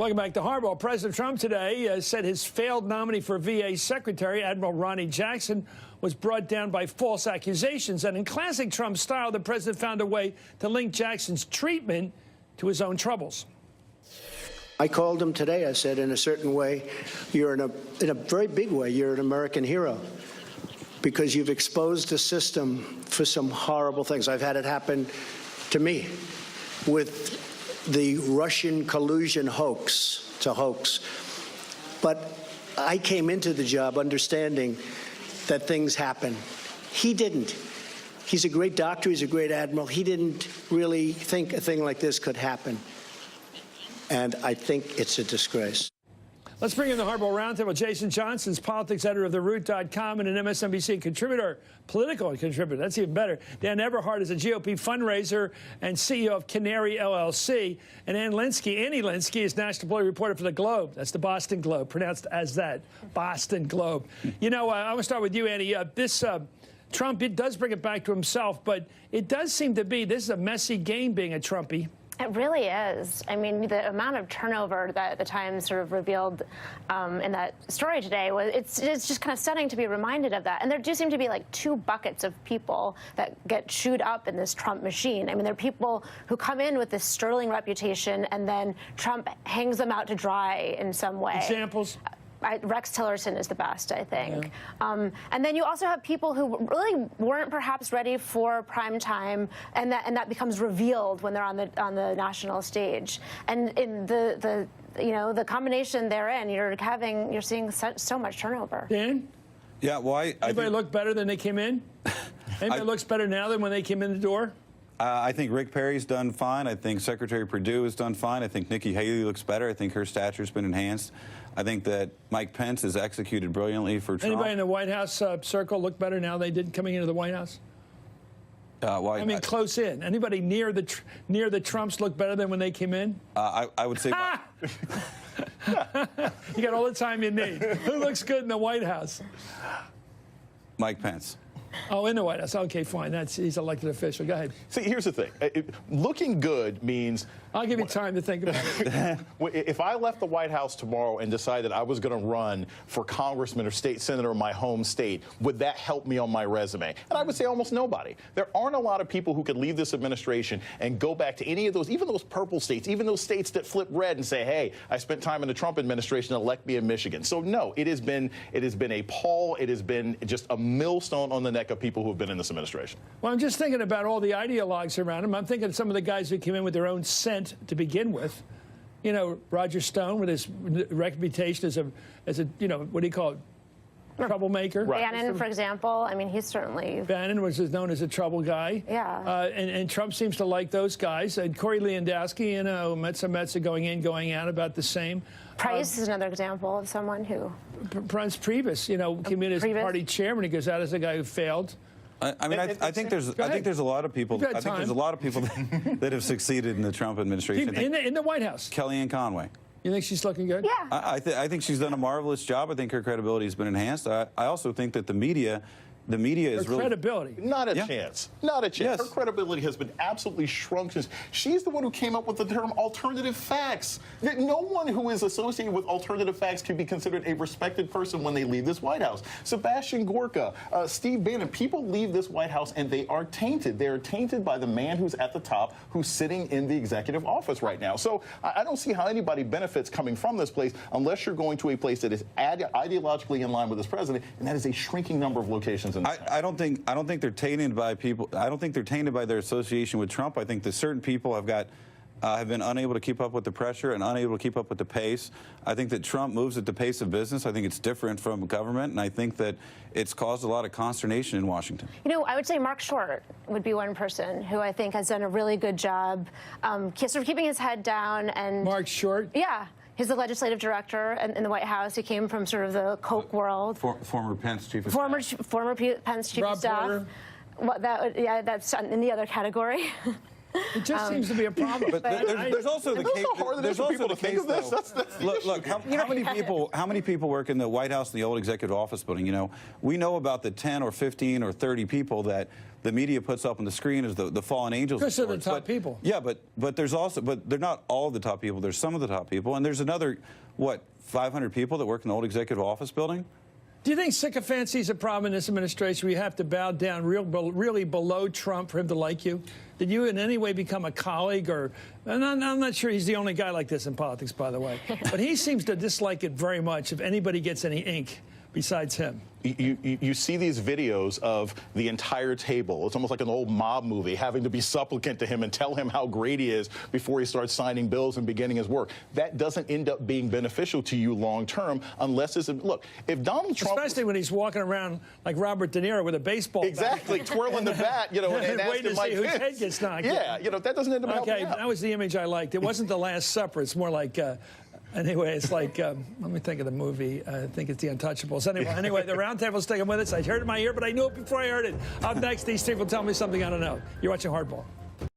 Welcome back to Hardball. President Trump today said his failed nominee for VA Secretary, Admiral Ronnie Jackson, was brought down by false accusations. And in classic Trump style, the president found a way to link Jackson's treatment to his own troubles. I called him today. I said, in a certain way, you're in a very big way, you're an American hero, because you've exposed the system for some horrible things. I've had it happen to me with the Russian collusion hoax. It's a hoax. But I came into the job understanding that things happen. He didn't. He's a great doctor. He's a great admiral. He didn't really think a thing like this could happen. And I think it's a disgrace. Let's bring in the Hardball Roundtable. Jason Johnson's politics editor of TheRoot.com and an MSNBC contributor, political contributor. That's even better. Dan Eberhart is a GOP fundraiser and CEO of Canary LLC. And Annie Linsky is national political reporter for The Globe. That's the Boston Globe, pronounced as that, Boston Globe. You know, I want to start with you, Annie. Trump, it does bring it back to himself, but it does seem to be, this is a messy game being a Trumpy. It really is. I mean, the amount of turnover that the Times sort of revealed in that story today, it's just kind of stunning to be reminded of that. And there do seem to be like two buckets of people that get chewed up in this Trump machine. I mean, there are people who come in with this sterling reputation and then Trump hangs them out to dry in some way. Examples? Rex Tillerson is the best, I think. Yeah. And then you also have people who really weren't perhaps ready for prime time, and that becomes revealed when they're on the national stage. And in the combination therein, you're seeing so much turnover. Dan? Yeah, well, anybody look better than they came in? Anybody looks better now than when they came in the door? I think Rick Perry's done fine. I think Secretary Perdue has done fine. I think Nikki Haley looks better. I think her stature's been enhanced. I think that Mike Pence has executed brilliantly for Trump. Anybody in the White House circle look better now than they did coming into the White House? I mean, close in. Anybody near the Trumps look better than when they came in? I would say. You got all the time you need. Who looks good in the White House? Mike Pence. Oh, in the White House. Okay, fine. He's elected official. Go ahead. See, here's the thing. Looking good means... I'll give you time to think about it. If I left the White House tomorrow and decided I was going to run for congressman or state senator in my home state, would that help me on my resume? And I would say almost nobody. There aren't a lot of people who could leave this administration and go back to any of those, even those purple states, even those states that flip red and say, hey, I spent time in the Trump administration, elect me in Michigan. So no, it has been a pall. It has been just a millstone on the neck of people who have been in this administration. Well, I'm just thinking about all the ideologues around him. I'm thinking of some of the guys who came in with their own scent to begin with. You know, Roger Stone with his reputation as a you know, what do you call it? Troublemaker. Right. Bannon, for example. I mean, he's certainly... Bannon was known as a trouble guy. Yeah. And Trump seems to like those guys. And Corey Lewandowski, you know, Metza going in, going out about the same. Price is another example of someone who... Prince Priebus, you know, came in as party chairman. He goes out as a guy who failed. I mean, I think there's a lot of people. I think there's a lot of people that have succeeded in the Trump administration. In the White House. Kellyanne Conway. You think she's looking good? Yeah. I think she's done a marvelous job. I think her credibility has been enhanced. I also think that the media is really... credibility. Not a chance. Not a chance. Yes. Her credibility has been absolutely shrunk. She's the one who came up with the term alternative facts. No one who is associated with alternative facts can be considered a respected person when they leave this White House. Sebastian Gorka, Steve Bannon, people leave this White House and they are tainted. They are tainted by the man who's at the top, who's sitting in the executive office right now. So I don't see how anybody benefits coming from this place unless you're going to a place that is ideologically in line with this president, and that is a shrinking number of locations. I don't think they're tainted by people. I don't think they're tainted by their association with Trump. I think that certain people have been unable to keep up with the pressure and unable to keep up with the pace. I think that Trump moves at the pace of business. I think it's different from government, and I think that it's caused a lot of consternation in Washington. You know, I would say Mark Short would be one person who I think has done a really good job sort of keeping his head down. And Mark Short? Yeah. He's the legislative director in the White House. He came from sort of the Koch world. Former Pence chief of staff. Former Pence chief of staff. Porter. That's in the other category. It just seems to be a problem. But there's also the case. There's also the case, though. That's Look, how many people work in the White House and the old executive office building? You know, we know about the 10 or 15 or 30 people that the media puts up on the screen as the fallen angels. Because they're the top people. Yeah, but there's also, but they're not all of the top people. There's some of the top people, and there's another, what, 500 people that work in the old executive office building. Do you think sycophancy is a problem in this administration where you have to bow down really below Trump for him to like you? Did you in any way become a colleague? Or, and I'm not sure he's the only guy like this in politics, by the way. But he seems to dislike it very much if anybody gets any ink besides him. You see these videos of the entire table. It's almost like an old mob movie, having to be supplicant to him and tell him how great he is before he starts signing bills and beginning his work. That doesn't end up being beneficial to you long term unless it's look, if Donald Trump, especially when he's walking around like Robert De Niro with a baseball exactly bat. Twirling the bat, you know, and waiting to see whose head gets knocked. Yeah, you know, that doesn't end up helping Okay, out. that was the image I liked. It wasn't The Last Supper. It's more like. Anyway, it's like, let me think of the movie. I think it's The Untouchables. Anyway, the roundtable's sticking with us. I heard it in my ear, but I knew it before I heard it. Up next, these people tell me something I don't know. You're watching Hardball.